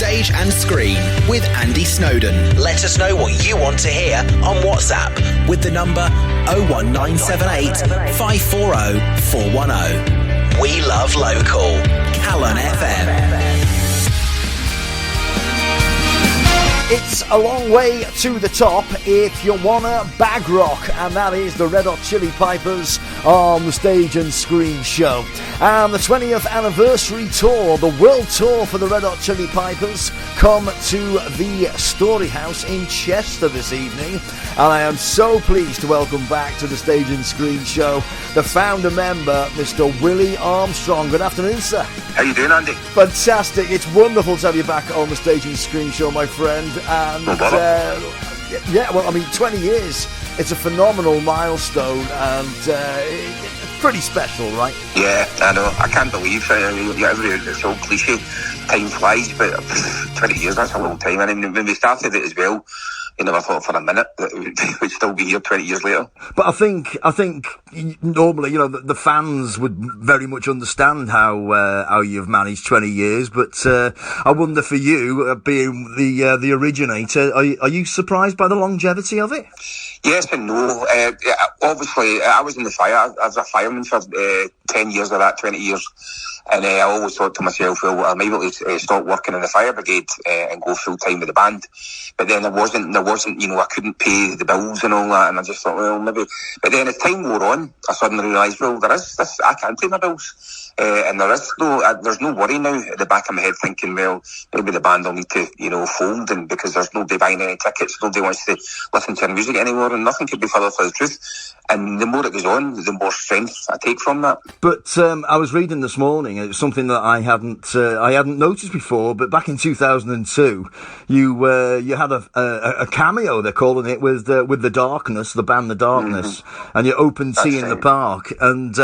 Stage and Screen with Andy Snowden. Let us know what you want to hear on WhatsApp with the number 01978 540 410. We love local. Calon FM. It's a long way to the top if you wanna bag rock, and that is the Red Hot Chilli Pipers on the Stage and Screen show. And the 20th anniversary tour, the world tour for the Red Hot Chilli Pipers, come to the Story House in Chester this evening. And I am so pleased to welcome back to the Stage and Screen show the founder member, Mr. Willie Armstrong. Good afternoon, sir. How you doing, Andy? Fantastic. It's wonderful to have you back on the Stage and Screen show, my friend. And yeah, well, I mean, 20 years, it's a phenomenal milestone, and it's pretty special, right? Yeah, I know. I can't believe it's all cliche. Time flies, but 20 years, that's a long time. I mean, when we started it as well, you never thought for a minute that we'd still be here 20 years later. But I think normally, you know, the fans would very much understand how you've managed 20 years. But I wonder for you, being the originator, are you surprised by the longevity of it? Yes and no. Obviously, I was in the fire. I was a fireman for 10 years of that, 20 years. And I always thought to myself, well, I'm able to stop working in the fire brigade and go full time with the band. But then there wasn't, you know, I couldn't pay the bills and all that. And I just thought, well, maybe. But then as time wore on, I suddenly realised, well, I can pay my bills. And there's no worry now at the back of my head thinking, well, maybe the band will need to, you know, fold, and because there's nobody buying any tickets, nobody wants to listen to our music anymore, and nothing could be further from the truth. And the more it goes on, the more strength I take from that. But I was reading this morning, it was something that I hadn't noticed before, but back in 2002, you had a cameo, they're calling it, with the Darkness, the band The Darkness, and you opened Tea in the Park, and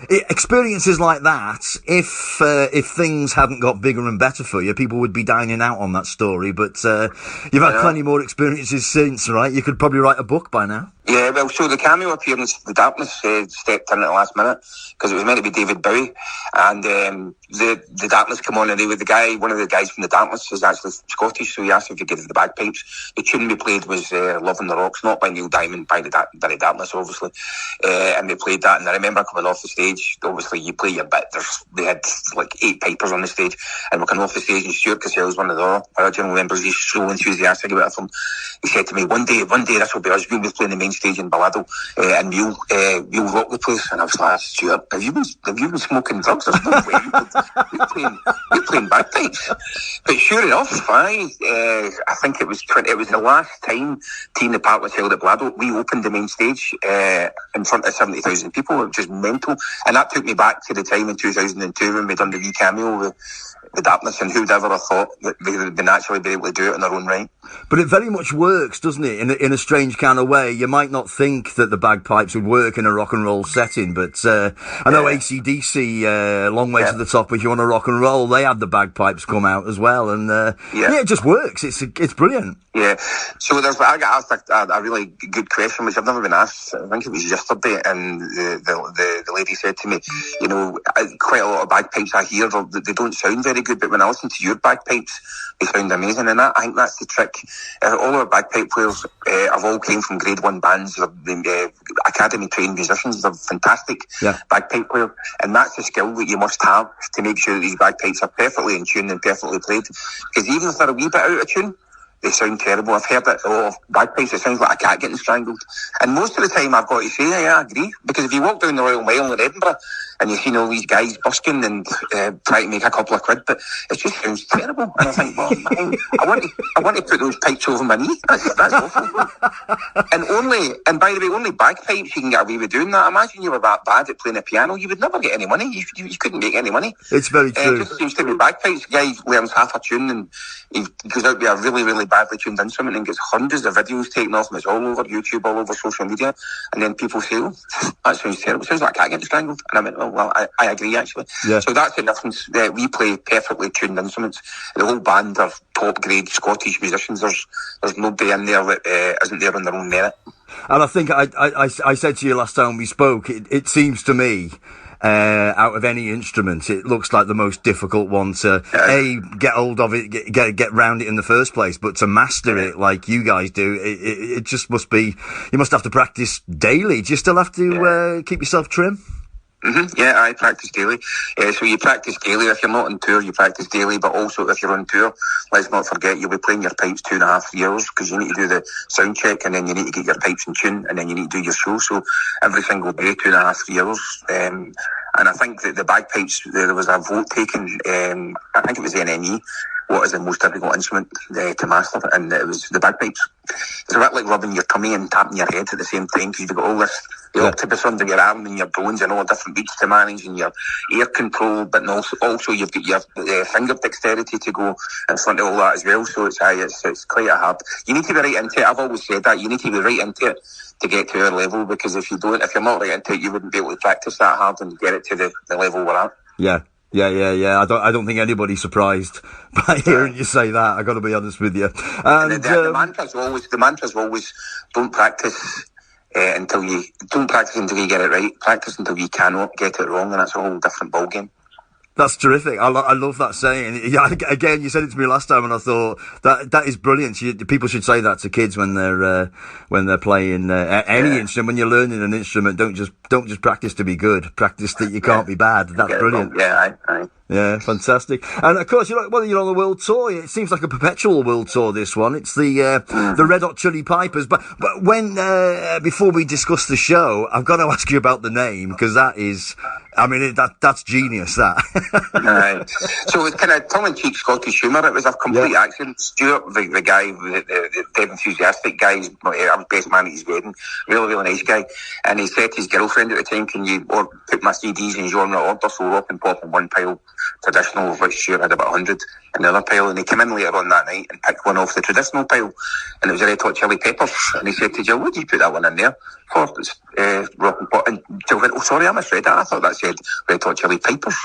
experiences like that, if things hadn't got bigger and better for you, people would be dining out on that story. But you've had plenty more experiences since, right? You could probably write a book by now. Yeah, well, so the cameo appearance, The Darkness, stepped in at the last minute because it was meant to be David Bowie, and the Darkness come on, and one of the guys from The Darkness is actually Scottish, so he asked if he could give the bagpipes. The tune we played was Love on the Rocks, not by Neil Diamond, by the Darkness, obviously, and they played that, and I remember coming off the stage. Obviously, you play your bit. They had like 8 pipers on the stage, and we're coming off the stage, and Stuart Cassell was one of the original members. He's so enthusiastic about it. He said to me, one day this will be us. We'll be playing the main stage in Ballado, and we'll rock the place. And I was like, Stuart, have you been smoking drugs? There's no way you're playing bagpipes. But sure enough, I think it was the last time Tea in the Park was held at Ballado. We opened the main stage in front of 70,000 people, which is mental. And that took me back to the time in 2002 when we done the wee cameo with The Darkness, and who'd ever have thought that they would naturally be able to do it in their own right. But it very much works, doesn't it? In a strange kind of way. You might not think that the bagpipes would work in a rock and roll setting, but I know AC/DC, Long Way to the Top, if you want to rock and roll, they had the bagpipes come out as well, and it just works. It's brilliant. Yeah. So I got asked a really good question, which I've never been asked. I think it was yesterday, and the lady said to me, you know, quite a lot of bagpipes I hear, they don't sound very good, but when I listen to your bagpipes, they sound amazing. And I think that's the trick. All our bagpipe players have all came from grade 1 bands. They're academy trained musicians. They're fantastic bagpipe players, and that's the skill that you must have to make sure that these bagpipes are perfectly in tune and perfectly played. Because even if they're a wee bit out of tune, they sound terrible. I've heard it. Bagpipes, it sounds like a cat getting strangled. And most of the time, I've got to say, I agree. Because if you walk down the Royal Mile in Edinburgh and you see all these guys busking and trying to make a couple of quid, but it just sounds terrible. And I think, well, I want to put those pipes over my knee. That's awful. And by the way, only bagpipes you can get away with doing that. Imagine you were that bad at playing a piano, you would never get any money. You couldn't make any money. It's very true. It just seems to be bagpipes. The guy learns half a tune and he goes out with a really, really badly tuned instrument and gets hundreds of videos taken off him. It's all over YouTube, all over social media. And then people say, oh, that sounds terrible. It sounds like a cat getting strangled. And I went, oh, well, I agree, actually. Yeah. So that's the difference. We play perfectly tuned instruments. The whole band are top-grade Scottish musicians. There's nobody in there that isn't there on their own merit. And I think I said to you last time we spoke, it seems to me, out of any instrument, it looks like the most difficult one to get hold of it, get round it in the first place, but to master it like you guys do, it just must be. You must have to practice daily. Do you still have to keep yourself trim? Mm-hmm. Yeah, I practice daily. So you practice daily. If you're not on tour, you practice daily. But also, if you're on tour, let's not forget you'll be playing your pipes 2.5 years, because you need to do the sound check, and then you need to get your pipes in tune, and then you need to do your show. So every single day, 2.5 years. And I think that the bagpipes, there was a vote taken. I think it was the NNE. What is the most difficult instrument to master? And it was the bagpipes. It's a bit like rubbing your tummy and tapping your head at the same time, because you've got all this, the octopus under your arm and your bones and all the different beats to manage, and your ear control, but also you've got your finger dexterity to go in front of all that as well. So it's quite a hard. You need to be right into it. I've always said that. You need to be right into it to get to our level, because if you're not right into it, you wouldn't be able to practice that hard and get it to the level we're at. Yeah. I don't think anybody's surprised by hearing you say that. I got to be honest with you. And the mantra's always don't practice until you get it right. Practice until you cannot get it wrong, and that's a whole different ballgame. That's terrific. I love that saying. Yeah, again, you said it to me last time, and I thought that is brilliant. People should say that to kids when they're playing any instrument. When you're learning an instrument, don't just practice to be good. Practice that you can't be bad. That's brilliant. Yeah, Yeah, fantastic. And of course, you're on the world tour. It seems like a perpetual world tour, this one. It's the Red Hot Chili Pipers. But when before we discuss the show, I've got to ask you about the name, because that is, I mean, that's genius, that. Right. So it's kind of tongue-in-cheek Scottish humour. It was a complete accident. Stuart, the guy, the dead enthusiastic guy, I was best man at his wedding. Really, really nice guy. And he said to his girlfriend at the time, "Can you put my CDs in genre order, so rock and pop in one pile, traditional," of which Stuart had about 100 in the other pile. And he came in later on that night and picked one off the traditional pile, and it was Red Hot Chili Pipers. And he said to Jill, "What did you put that one in there for?" Rock and pop. And Jill went, "Oh, sorry, I misread that. I thought that said Red Hot Chili Pipers."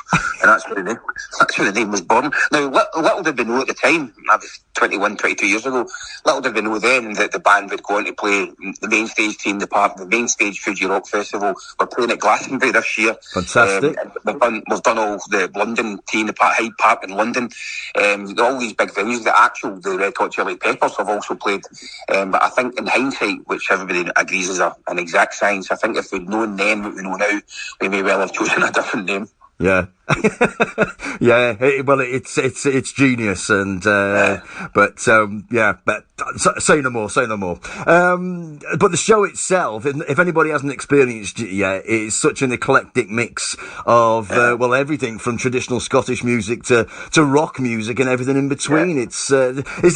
And that's where the name was born. Now, little did we know at the time, that was 21, 22 years ago, little did we know then that the band would go on to play the main stage team, the main stage Fuji Rock Festival. We're playing at Glastonbury this year. Fantastic. We've done all the London team, the Hyde Park in London, all these big venues. The Red Hot Chili Peppers have also played. But I think in hindsight, which everybody agrees is an exact science, I think if we'd known then what we know now, we may well have chosen a different name. Yeah. Yeah. Well, it's genius, and but say no more. But the show itself, if anybody hasn't experienced it yet, it's such an eclectic mix of everything from traditional Scottish music to rock music and everything in between. It's is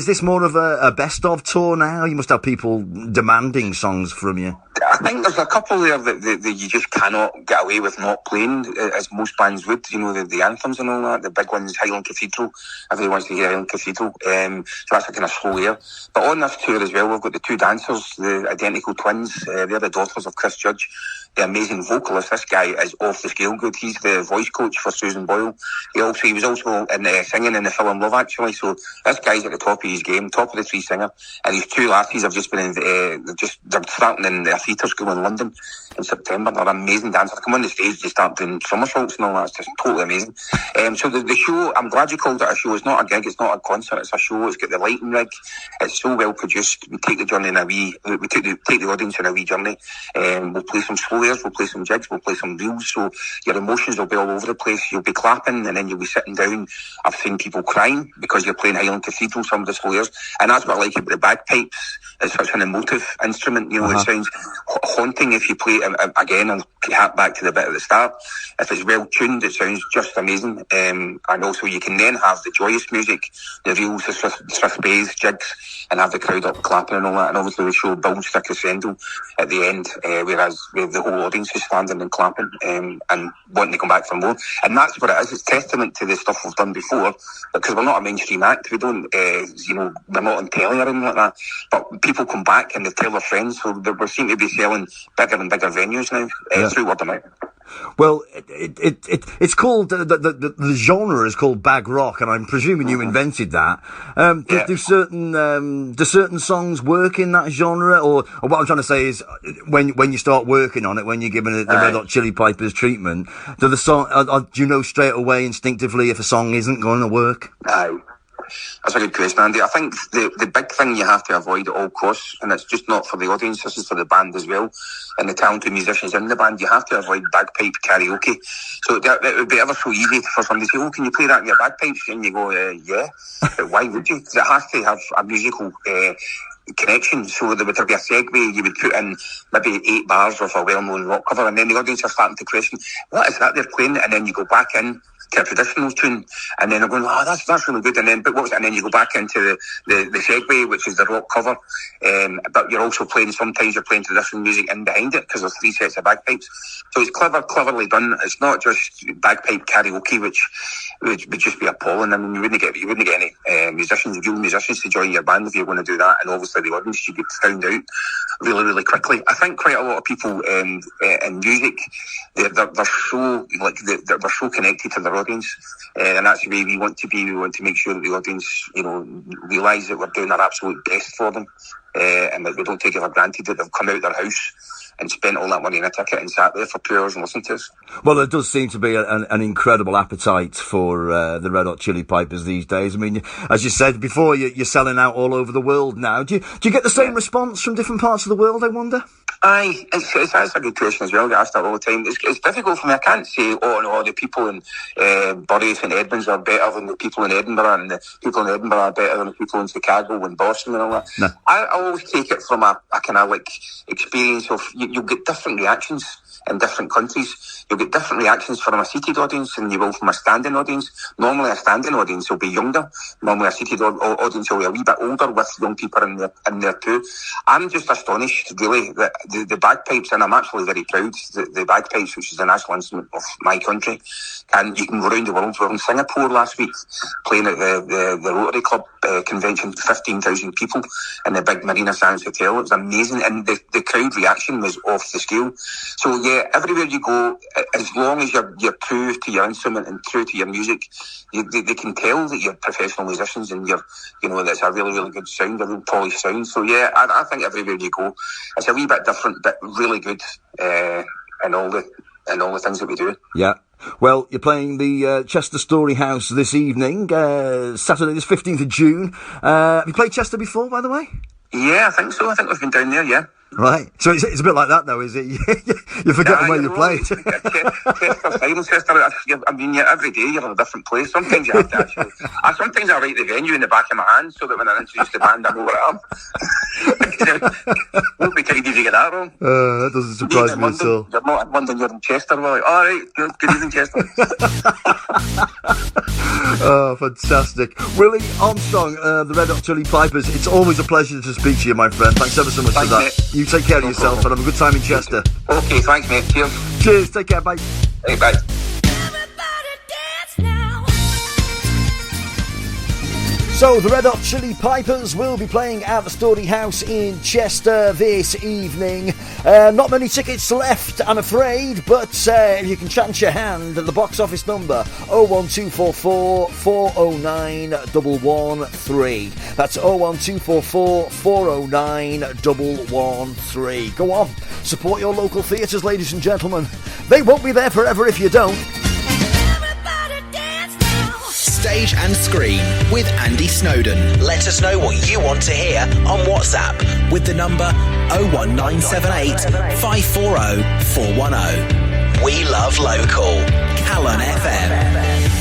this more of a best of tour now? You must have people demanding songs from you. I think there's a couple there that you just cannot get away with not playing, as most bands would. You know, the anthems and all that. The big ones, Highland Cathedral. Everybody wants to hear Highland Cathedral. So that's a kind of slow air. But on this tour as well, we've got the two dancers, the identical twins. They're the daughters of Chris Judge, the amazing vocalist. This guy is off the scale good. He's the voice coach for Susan Boyle. He was also in singing in the film Love Actually. So this guy's at the top of his game, top of the three singer. And these two lassies have just been they're starting in their theatre school in London in September. They're amazing dancers. They come on the stage, they start doing somersaults and all that. It's just totally amazing. So the show, I'm glad you called it a show. It's not a gig, it's not a concert, it's a show. It's got the lighting rig. It's so well produced. We take the journey take the audience on a wee journey. We'll play some slow airs, we'll play some jigs, we'll play some reels. So your emotions will be all over the place. You'll be clapping and then you'll be sitting down. I've seen people crying because you're playing Highland Cathedral, some of the slow airs. And that's what I like about the bagpipes. It's such an emotive instrument. You know, It sounds haunting if you play it. Again, I'll hat back to the bit at the start. If it's well tuned, it sounds just amazing. And also you can then have the joyous music, the reels, the Swiss bass, jigs, and have the crowd up clapping and all that. And obviously the show builds to crescendo at the end, whereas the whole audience is standing and clapping and wanting to come back for more. And that's what it is. It's testament to the stuff we've done before, because we're not a mainstream act. We don't, we're not on telly or anything like that. But people come back and they tell their friends, so we seem to be selling bigger and bigger venues now through word of mouth. Well, it's called, the genre is called bag rock, and I'm presuming you invented that. Do certain songs work in that genre? Or what I'm trying to say is, when you start working on it, when you're giving it the Red Hot Chili Pipers treatment, do you know straight away instinctively if a song isn't going to work? Aye. That's a good question, Andy. I think the big thing you have to avoid at all costs, and it's just not for the audience, this is for the band as well, and the talented musicians in the band, you have to avoid bagpipe karaoke. So it would be ever so easy for somebody to say, can you play that in your bagpipes? And you go, yeah. But why would you? Because it has to have a musical connection, so there would be a segue. You would put in maybe 8 bars of a well-known rock cover, and then the audience are starting to question, what is that they're playing? And then you go back in to a traditional tune, and then they're going, that's really good, and then and then you go back into the segue, which is the rock cover, but you're also sometimes you're playing traditional music in behind it, because there's 3 sets of bagpipes. So it's cleverly done. It's not just bagpipe karaoke, which would just be appalling. I mean, you wouldn't get any real musicians to join your band if you're going to do that, and obviously the audience, you get found out really, really quickly. I think quite a lot of people in music, they're so connected to their audience, and that's the way we want to be. We want to make sure that the audience, realise that we're doing our absolute best for them, and that we don't take it for granted that they've come out their house and spent all that money on a ticket and sat there for 2 hours and listened to us. Well, there does seem to be an incredible appetite for the Red Hot Chili Pipers these days. I mean, as you said before, you're selling out all over the world now. Do you get the same response from different parts of the world, I wonder? Aye, that's a good question as well. I get asked that all the time. It's difficult for me. I can't say, the people in Bury and Edmonds are better than the people in Edinburgh, and the people in Edinburgh are better than the people in Chicago and Boston and all that. No. I always take it from a kind of like experience of you'll get different reactions in different countries. You'll get different reactions from a seated audience than you will from a standing audience. Normally a standing audience will be younger. Normally a seated audience will be a wee bit older, with young people in there too. I'm just astonished, really, that the bagpipes, and I'm actually very proud, the bagpipes, which is the national instrument of my country, and you can go around the world. We were in Singapore last week, playing at the Rotary Club convention, 15,000 people in the big Marina Sands Hotel. It was amazing, and the crowd reaction was off the scale. So yeah, everywhere you go, as long as you're true to your instrument and true to your music, they can tell that you're professional musicians, and that's a really, really good sound, a real polished sound. So yeah, I think everywhere you go, it's a wee bit different, but really good, in all the things that we do. Yeah. Well, you're playing the Chester Story House this evening, Saturday, this 15th of June. Have you played Chester before, by the way? Yeah, I think so. I think we've been down there, yeah. Right. So it's a bit like that, though, is it? You're forgetting where you played. Chester, I mean, every day you're in a different place. Sometimes you have to actually... sometimes I write the venue in the back of my hand so that when I introduce the band, I know where I am. Won't be kind if you get that wrong. That doesn't surprise me at all. You're not in London, you're in Chester. We're like, all right, good evening, Chester. Oh, fantastic. Willie Armstrong, the Red Hot Chili Pipers, it's always a pleasure to speak to you, my friend. Thanks ever so much for that. Mate. You take care of yourself and have a good time in Chester. Okay, thanks, mate. Cheers. Cheers, take care, bye. Hey, bye. So, the Red Hot Chili Pipers will be playing at the Story House in Chester this evening. Not many tickets left, I'm afraid, but if you can chance your hand, the box office number 01244 409 113. That's 01244 409 113. Go on, support your local theatres, ladies and gentlemen. They won't be there forever if you don't. Stage and Screen with Andy Snowden. Let us know what you want to hear on WhatsApp with the number 01978 540 410. We love local. Calon FM.